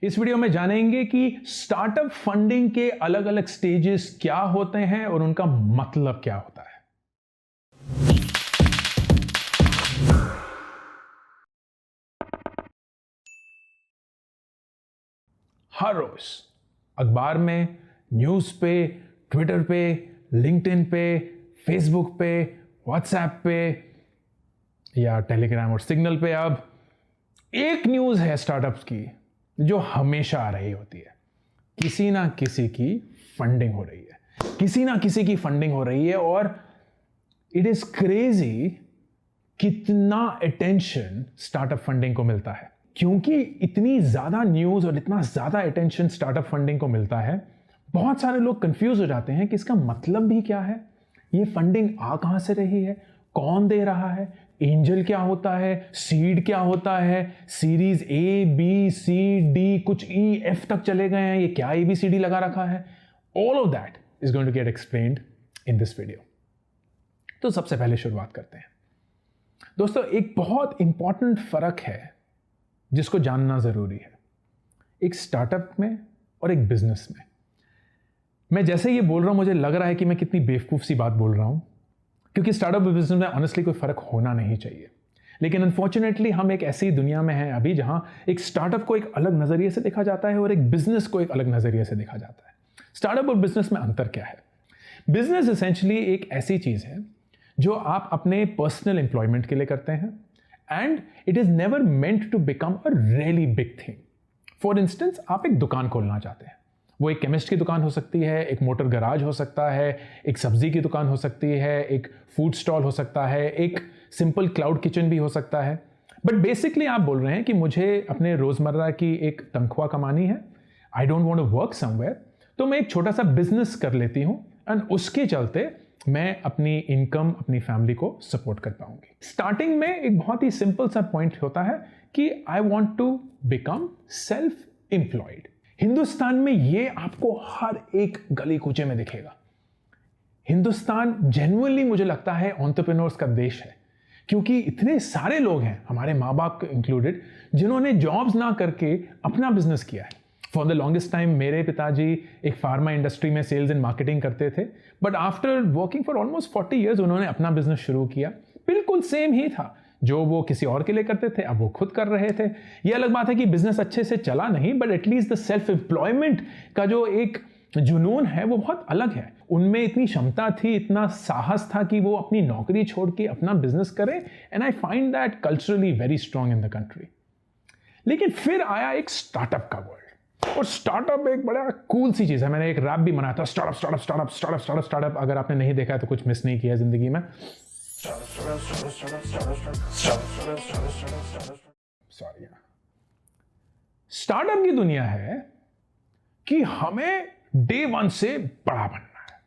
इस वीडियो में जानेंगे कि स्टार्टअप फंडिंग के अलग अलग स्टेजेस क्या होते हैं और उनका मतलब क्या होता है। हर रोज अखबार में, न्यूज पे, ट्विटर पे, लिंक्डइन पे, फेसबुक पे, व्हाट्सएप पे या टेलीग्राम और सिग्नल पे अब एक न्यूज है स्टार्टअप्स की जो हमेशा आ रही होती है। किसी ना किसी की फंडिंग हो रही है, किसी ना किसी की फंडिंग हो रही है और इट इज क्रेजी कितना अटेंशन स्टार्टअप फंडिंग को मिलता है। क्योंकि इतनी ज्यादा न्यूज और इतना ज्यादा अटेंशन स्टार्टअप फंडिंग को मिलता है, बहुत सारे लोग कंफ्यूज हो जाते हैं कि इसका मतलब भी क्या है, ये फंडिंग आ कहां से रही है, कौन दे रहा है, एंजल क्या होता है, सीड क्या होता है, series A B C D कुछ ई एफ तक चले गए हैं, ये क्या ABCD लगा रखा है। All of that is going to get explained in this video. तो सबसे पहले शुरुआत करते हैं। दोस्तों, एक बहुत इंपॉर्टेंट फर्क है जिसको जानना जरूरी है एक स्टार्टअप में और एक बिजनेस में। मैं जैसे ये बोल रहा हूं मुझे लग रहा है कि मैं कितनी बेवकूफ सी बात बोल रहा हूं, क्योंकि स्टार्टअप और बिजनेस में ऑनेस्टली कोई फर्क होना नहीं चाहिए। लेकिन अनफॉर्चुनेटली हम एक ऐसी दुनिया में हैं अभी जहां एक स्टार्टअप को एक अलग नजरिए से देखा जाता है और एक बिजनेस को एक अलग नजरिए से देखा जाता है। स्टार्टअप और बिजनेस में अंतर क्या है? बिजनेस एसेंशियली एक ऐसी चीज है जो आप अपने पर्सनल एम्प्लॉयमेंट के लिए करते हैं and it is never meant to become a really big thing. For instance, आप एक दुकान खोलना चाहते हैं। वो एक केमिस्ट की दुकान हो सकती है, एक मोटर गराज हो सकता है, एक सब्जी की दुकान हो सकती है, एक फूड स्टॉल हो सकता है, एक सिंपल क्लाउड किचन भी हो सकता है। बट बेसिकली आप बोल रहे हैं कि मुझे अपने रोजमर्रा की एक तनख्वाह कमानी है, I don't want to work somewhere, तो मैं एक छोटा सा बिजनेस कर लेती हूं एंड उसके चलते मैं अपनी इनकम, अपनी फैमिली को सपोर्ट कर पाऊंगी। स्टार्टिंग में एक बहुत ही सिंपल सा पॉइंट होता है कि I want to become self employed. Hindustan में ये आपको हर एक गली कूचे में दिखेगा। हिंदुस्तान जेन्युइनली मुझे लगता है एंटरप्रेन्योर्स का देश है, क्योंकि इतने सारे लोग हैं, हमारे माँ बाप इंक्लूडेड, जिन्होंने जॉब्स ना करके अपना बिजनेस किया है। फॉर द लॉन्गेस्ट टाइम मेरे पिताजी एक फार्मा इंडस्ट्री में सेल्स एंड मार्केटिंग करते थे, but after working for almost 40 years उन्होंने अपना बिजनेस शुरू किया। बिल्कुल सेम ही था जो वो किसी और के लिए करते थे, अब वो खुद कर रहे थे। ये अलग बात है कि बिजनेस अच्छे से चला नहीं, but at least the self employment का जो एक जुनून है वो बहुत अलग है। उनमें इतनी क्षमता थी, इतना साहस था कि वो अपनी नौकरी छोड़ के अपना बिजनेस करें, and I find that culturally very strong in the country. लेकिन फिर आया एक स्टार्टअप का वर्ल्ड, और स्टार्टअप एक बड़ा कूल सी चीज है। मैंने एक रैप भी बनाया था, startup startup startup startup startup startup. अगर आपने नहीं देखा है तो कुछ मिस नहीं किया जिंदगी में। सॉरी, स्टार्टअप की दुनिया है कि हमें डे वन से बड़ा बनना है।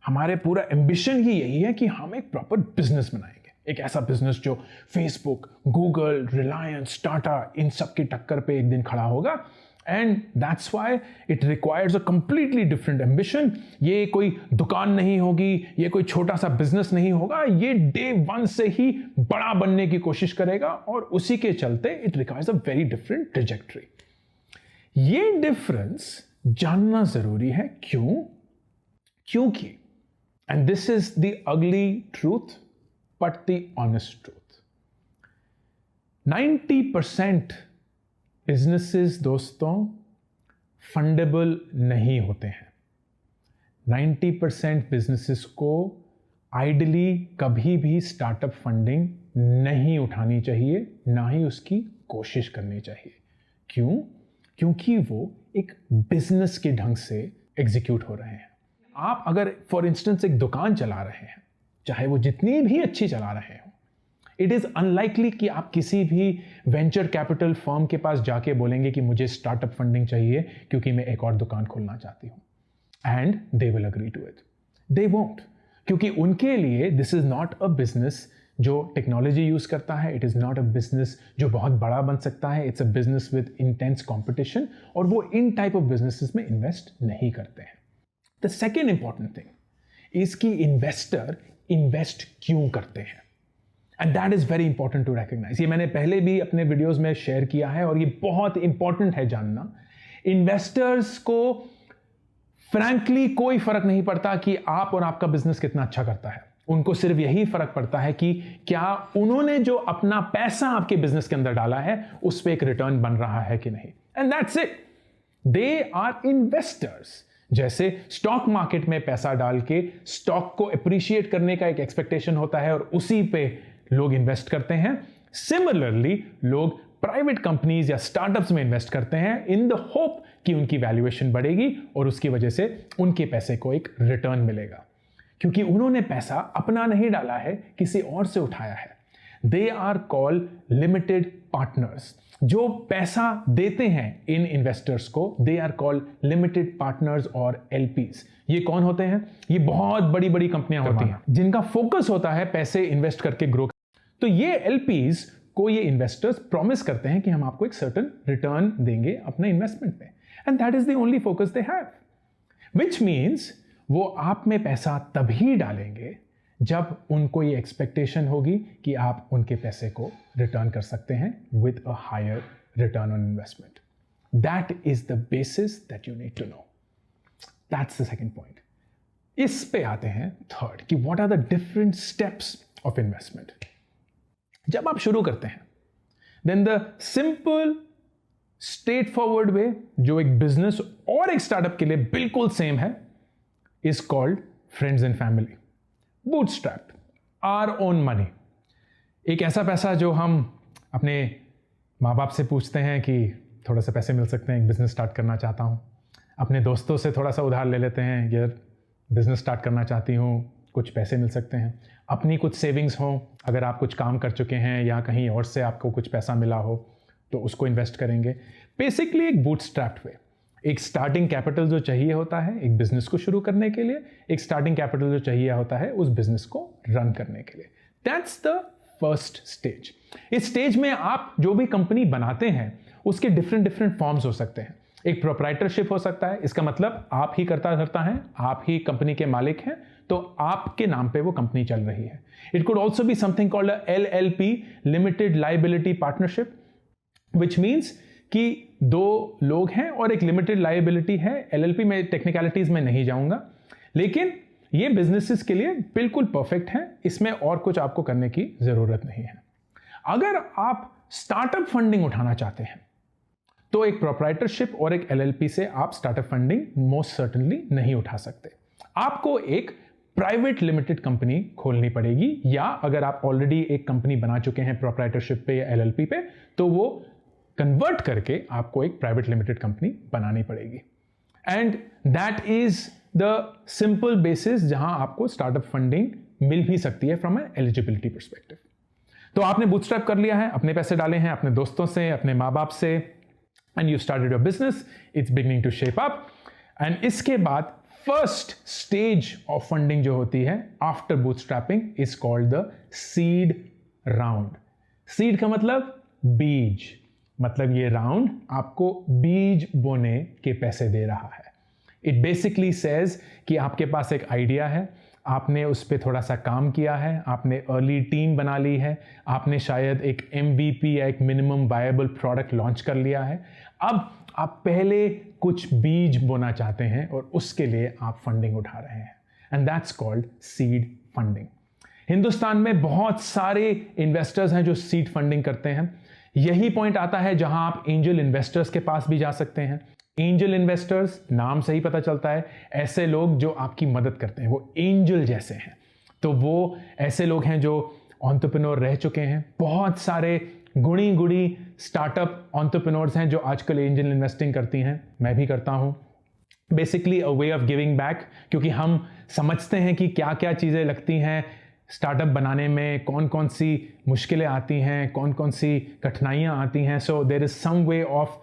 हमारे पूरा एम्बिशन ही यही है कि हम एक प्रॉपर बिजनेस बनाएंगे, एक ऐसा बिजनेस जो फेसबुक, गूगल, रिलायंस, टाटा इन सब की टक्कर पे एक दिन खड़ा होगा। And that's why it requires a completely different ambition. ये कोई दुकान नहीं होगी, ये कोई छोटा सा बिजनेस नहीं होगा, ये डे वन से ही बड़ा बनने की कोशिश करेगा, और उसी के चलते it requires a very different trajectory. ये डिफरेंस जानना जरूरी है। क्योंकि and this is the ugly truth but the honest truth, 90% businesses दोस्तों फंडेबल नहीं होते हैं। 90% बिजनेसेस को आइडली कभी भी स्टार्टअप फंडिंग नहीं उठानी चाहिए, ना ही उसकी कोशिश करनी चाहिए। क्यों? क्योंकि वो एक बिजनेस के ढंग से एग्जीक्यूट हो रहे हैं। आप अगर फॉर इंस्टेंस एक दुकान चला रहे हैं, चाहे वो जितनी भी अच्छी चला रहे हो, इट इज अनलाइकली कि आप किसी भी वेंचर कैपिटल फर्म के पास जाके बोलेंगे कि मुझे स्टार्टअप फंडिंग चाहिए क्योंकि मैं एक और दुकान खोलना चाहती हूं, and they will agree to it. They won't, क्योंकि उनके लिए this is not a business जो टेक्नोलॉजी यूज करता है, it is not a business जो बहुत बड़ा बन सकता है, it's a business with intense competition, और वो इन टाइप ऑफ बिजनेसेस में इन्वेस्ट नहीं करते हैं। The second important thing is कि इन्वेस्टर इन्वेस्ट क्यों करते हैं। And that is very important to recognise. ये मैंने पहले भी अपने वीडियोस में शेयर किया है और ये बहुत इंपॉर्टेंट है जानना। इन्वेस्टर्स को फ्रैंकली कोई फर्क नहीं पड़ता कि आप और आपका बिजनेस कितना अच्छा करता है, उनको सिर्फ यही फर्क पड़ता है कि क्या उन्होंने जो अपना पैसा आपके बिजनेस के अंदर डाला है उस पर एक रिटर्न बन रहा है कि नहीं। And that's it, they are investors. जैसे स्टॉक मार्केट में पैसा डाल के स्टॉक को अप्रिशिएट करने का एक एक्सपेक्टेशन होता है और उसी पे लोग इन्वेस्ट करते हैं, सिमिलरली लोग प्राइवेट कंपनीज या स्टार्टअप्स में इन्वेस्ट करते हैं इन द होप कि उनकी वैल्यूएशन बढ़ेगी और उसकी वजह से उनके पैसे को एक रिटर्न मिलेगा, क्योंकि उन्होंने पैसा अपना नहीं डाला है, किसी और से उठाया है। They are called limited partners. जो पैसा देते हैं इन इन्वेस्टर्स को, they are called limited partners और एलपीज। ये कौन होते हैं? ये बहुत बड़ी बड़ी कंपनियां होती हैं जिनका फोकस होता है पैसे इन्वेस्ट करके ग्रो। तो ये एलपीज को ये इन्वेस्टर्स प्रॉमिस करते हैं कि हम आपको एक सर्टेन रिटर्न देंगे अपने इन्वेस्टमेंट पे, and that is the only focus they have, which means वो आप में पैसा तभी डालेंगे जब उनको ये एक्सपेक्टेशन होगी कि आप उनके पैसे को रिटर्न कर सकते हैं with a higher return on investment. That is the basis that you need to know. That's the second point. इस पे आते हैं थर्ड कि what are the different steps of investment. जब आप शुरू करते हैं, then the simple straightforward way जो एक बिजनेस और एक स्टार्टअप के लिए बिल्कुल सेम है is called friends and family, bootstrap, our own money. एक ऐसा पैसा जो हम अपने माँ बाप से पूछते हैं कि थोड़ा सा पैसे मिल सकते हैं, एक बिजनेस स्टार्ट करना चाहता हूँ। अपने दोस्तों से थोड़ा सा उधार ले लेते हैं, यार बिजनेस स्टार्ट करना चाहती हूँ, कुछ पैसे मिल सकते हैं। अपनी कुछ सेविंग्स हो, अगर आप कुछ काम कर चुके हैं या कहीं और से आपको कुछ पैसा मिला हो तो उसको इन्वेस्ट करेंगे। बेसिकली एक बूटस्ट्रैप्ड वे, एक स्टार्टिंग कैपिटल जो चाहिए होता है एक बिजनेस को शुरू करने के लिए, एक स्टार्टिंग कैपिटल जो चाहिए होता है उस बिजनेस को रन करने के लिए। That's the first stage. इस स्टेज में आप जो भी कंपनी बनाते हैं उसके डिफरेंट डिफरेंट फॉर्म्स हो सकते हैं। एक प्रोप्राइटरशिप हो सकता है, इसका मतलब आप ही करता हैं, आप ही कंपनी के मालिक हैं, तो आपके नाम पे वो कंपनी चल रही है। It could also be something called LLP, limited liability partnership, which means कि दो लोग हैं और एक लिमिटेड लायबिलिटी है। LLP में टेक्निकलिटीज में नहीं जाऊंगा, लेकिन ये बिजनेसेस के लिए बिल्कुल परफेक्ट है, इसमें और कुछ आपको करने की जरूरत नहीं है। अगर आप स्टार्टअप फंडिंग उठाना चाहते हैं तो एक प्रोप्राइटरशिप और एक LLP से आप स्टार्टअप फंडिंग मोस्ट सर्टेनली नहीं उठा सकते। आपको एक प्राइवेट लिमिटेड कंपनी खोलनी पड़ेगी, या अगर आप ऑलरेडी एक कंपनी बना चुके हैं प्रोप्राइटरशिप पे या LLP पे, तो वो कन्वर्ट करके आपको एक प्राइवेट लिमिटेड कंपनी बनानी पड़ेगी। And that is the simple basis जहां आपको स्टार्टअप फंडिंग मिल भी सकती है फ्रॉम एन एलिजिबिलिटी परस्पेक्टिव। तो आपने बूटस्ट्रैप कर लिया है, अपने पैसे डाले हैं अपने दोस्तों से, अपने माँ बाप से, and you started your business, it's beginning to shape up. And इसके बाद फर्स्ट स्टेज ऑफ फंडिंग जो होती है after bootstrapping is called the seed round. Seed का मतलब बीज, मतलब ये राउंड आपको बीज बोने के पैसे दे रहा है। इट बेसिकली सेज कि आपके पास एक आइडिया है, आपने उस पर थोड़ा सा काम किया है, आपने अर्ली टीम बना ली है, आपने शायद एक MVP या एक मिनिमम वायबल प्रोडक्ट लॉन्च कर लिया है। अब आप पहले कुछ बीज बोना चाहते हैं और उसके लिए आप फंडिंग उठा रहे हैं, and that's called seed funding. Hindustan में बहुत सारे इन्वेस्टर्स हैं जो सीड फंडिंग करते हैं। यही पॉइंट आता है जहां आप एंजल इन्वेस्टर्स के पास भी जा सकते हैं। एंजल इन्वेस्टर्स, नाम से ही पता चलता है, ऐसे लोग जो आपकी मदद करते हैं, वो एंजल जैसे हैं। तो वो ऐसे लोग हैं जो एंटरप्रेन्योर रह चुके हैं। बहुत सारे गुणी स्टार्टअप एंटरप्रेन्योर्स हैं जो आजकल एंजल इन्वेस्टिंग करती हैं, मैं भी करता हूं। Basically a way of giving back, क्योंकि हम समझते हैं कि क्या क्या चीज़ें लगती हैं स्टार्टअप बनाने में, कौन कौन सी मुश्किलें आती हैं, कौन कौन सी कठिनाइयाँ आती हैं। So there is some way of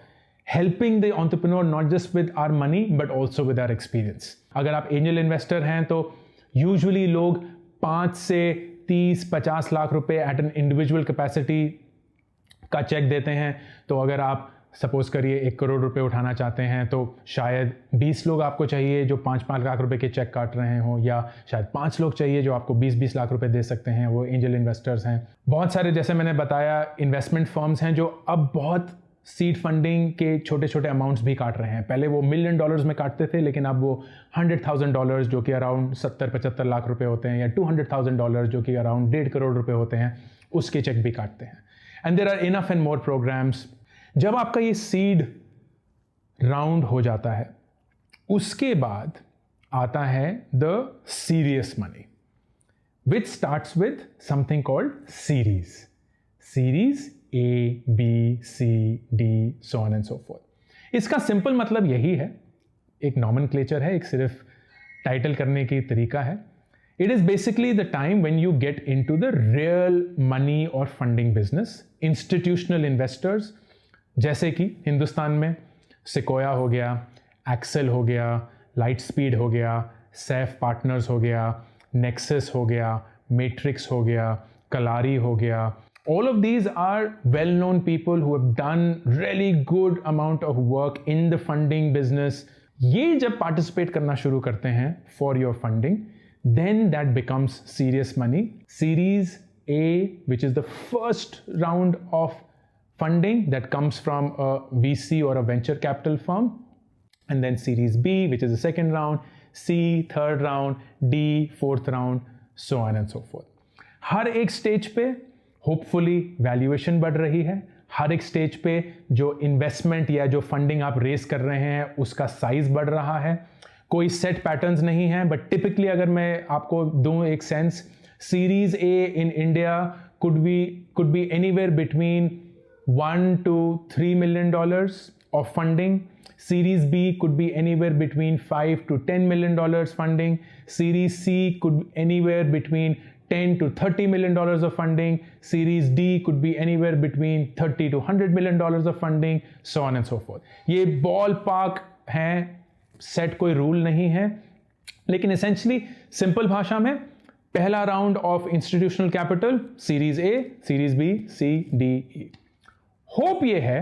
helping the entrepreneur not just with our money but also with our experience. अगर आप एंजल इन्वेस्टर हैं तो यूजुअली लोग 5 से 30-50 लाख रुपए एट एन इंडिविजुअल कैपेसिटी का चेक देते हैं। तो अगर आप सपोज करिए 1 करोड़ रुपए उठाना चाहते हैं तो शायद 20 लोग आपको चाहिए जो 5-5 लाख रुपए के चेक काट रहे हों, या शायद 5 लोग चाहिए जो आपको 20-20 लाख रुपए दे सकते हैं, वो एंजल इन्वेस्टर्स हैं। बहुत सारे, जैसे मैंने बताया, इन्वेस्टमेंट फर्म्स हैं जो अब बहुत सीड फंडिंग के छोटे छोटे अमाउंट्स भी काट रहे हैं। पहले वो $1 मिलियन में काटते थे, लेकिन अब वो $100,000 जो कि अराउंड 70-75 लाख रुपए होते हैं, या $200,000 जो कि अराउंड 1.5 करोड़ रुपए होते हैं, उसके चेक भी काटते हैं। And there are enough and more programmes. जब आपका ये सीड राउंड हो जाता है, उसके बाद आता है the serious money, which starts with something called series A, B, C, D, so on and so forth. इसका सिंपल मतलब यही है, एक नॉमेनक्लेचर है, एक सिर्फ टाइटल करने की तरीका है। It is basically the time when you get into the real money or funding business. Institutional investors, जैसे कि हिंदुस्तान में सिकोया हो गया, एक्सेल हो गया, लाइटस्पीड हो गया, सैफ पार्टनर्स हो गया, नेक्सस हो गया, मैट्रिक्स हो गया, कलारी हो गया। All of these are well-known people who have done really good amount of work in the funding business. ये जब participate करना शुरू करते हैं for your funding, then that becomes serious money. Series A, which is the first round of funding that comes from a VC or a venture capital firm, and then Series B, which is the second round, C, third round, D, fourth round, so on and so forth. हर एक stage पे hopefully valuation बढ़ रही है, हर एक stage पे जो investment या जो फंडिंग आप रेस कर रहे हैं उसका साइज बढ़ रहा है। कोई सेट पैटर्न्स नहीं है, बट टिपिकली अगर मैं आपको दूं एक sense, series A in India could be anywhere between $1 to $3 million of funding. Series B could be anywhere between $5 to $10 million funding. Series C could be anywhere between $10 to $30 million of funding. Series D could be anywhere between $30 to $100 million of funding, so on and so forth. ये ballpark हैं, set कोई rule नहीं है, लेकिन essentially simple भाषा में पहला round of institutional capital series A, series B, C, D, E. Hope ये है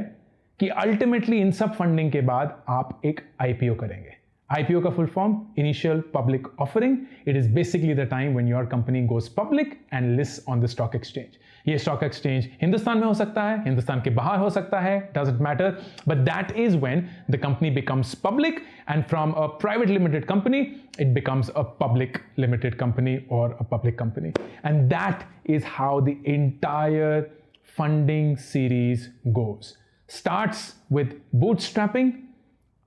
कि अल्टीमेटली इन सब फंडिंग के बाद आप एक आईपीओ करेंगे। IPO का full form initial public offering. It is basically the time when your company goes public and list on the stock exchange. ये स्टॉक एक्सचेंज हिंदुस्तान में हो सकता है, हिंदुस्तान के बाहर हो सकता है, doesn't matter, but that is when the company becomes public and from a private limited company it becomes a public limited company और a public company, and that is how the entire funding series goes. Starts with bootstrapping,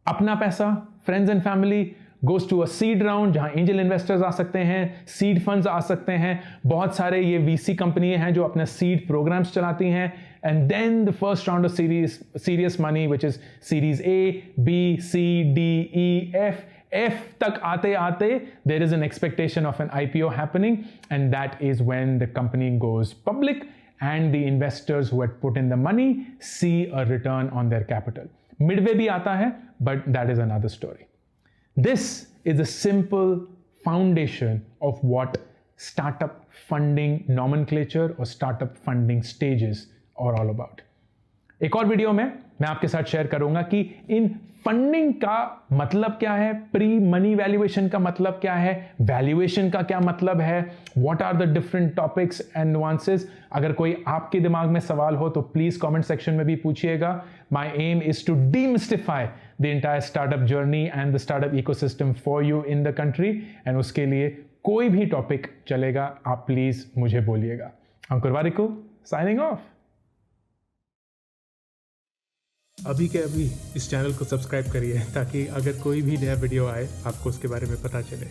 अपना पैसा, friends and family, goes to a seed round जहां angel investors आ सकते हैं, seed funds आ सकते हैं, बहुत सारे ये VC कंपनी हैं जो अपने seed programs चलाती हैं, and then the first round of serious money which is series A, B, C, D, E, F तक आते आते there is an expectation of an IPO happening, and that is when the company goes public and the investors who had put in the money see a return on their capital. Midway भी आता है, but that is another story. This is a simple foundation of what startup funding nomenclature or startup funding stages are all about. एक और video में मैं आपके साथ share करूंगा कि इन फंडिंग का मतलब क्या है, प्री मनी वैल्यूएशन का मतलब क्या है, वैल्यूएशन का क्या मतलब है, what are the different topics and nuances. अगर कोई आपके दिमाग में सवाल हो तो प्लीज कमेंट सेक्शन में भी पूछिएगा। My aim is to demystify the entire startup journey and the startup ecosystem for you in the country, एंड उसके लिए कोई भी टॉपिक चलेगा, आप प्लीज मुझे बोलिएगा। अंकुर वारिकू साइनिंग ऑफ। अभी के अभी इस चैनल को सब्सक्राइब करिए ताकि अगर कोई भी नया वीडियो आए आपको उसके बारे में पता चले।